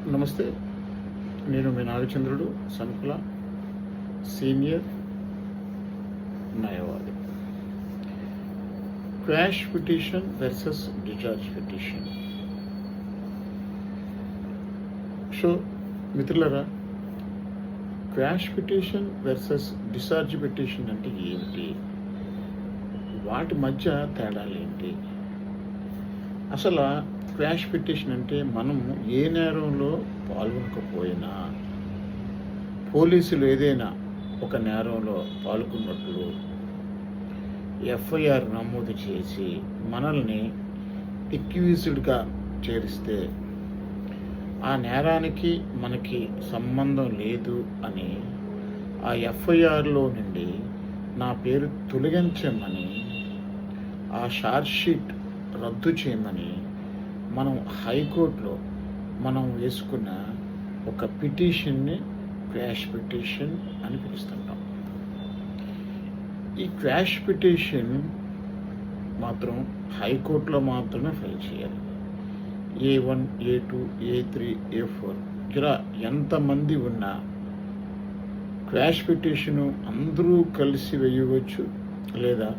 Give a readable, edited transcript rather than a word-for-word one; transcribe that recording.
నమస్తే. నేను మీ నాగచంద్రుడు సంకుల, సీనియర్ న్యాయవాది. Quash petition versus discharge petition. So మిత్రులారా, quash petition versus discharge petition అంటే ఏమిటి? వాటి మధ్య తేడాలు ఏంటి? అసలు క్వాష్ పిటిషన్ అంటే మనం ఏ నేరంలో పాల్గొనకపోయినా, పోలీసులు ఏదైనా ఒక నేరంలో పాల్గొన్నట్లు ఎఫ్ఐఆర్ నమోదు చేసి మనల్ని ఎక్యూజ్డ్గా చేరిస్తే, ఆ నేరానికి మనకి సంబంధం లేదు అని ఆ ఎఫ్ఐఆర్లో నుండి నా పేరు తొలగించమని, ఆ ఛార్జ్షీట్ రద్దు చేయమని మనం హైకోర్టులో మనం వేసుకున్న ఒక పిటిషన్ని క్వాష్ పిటిషన్ అని పిలుస్తుంటాం. ఈ క్వాష్ పిటిషన్ మాత్రం హైకోర్టులో మాత్రమే ఫైల్ చేయాలి. A1, A2, A3, A4 ఇలా ఎంతమంది ఉన్నా క్వాష్ పిటిషను అందరూ కలిసి వేయవచ్చు, లేదా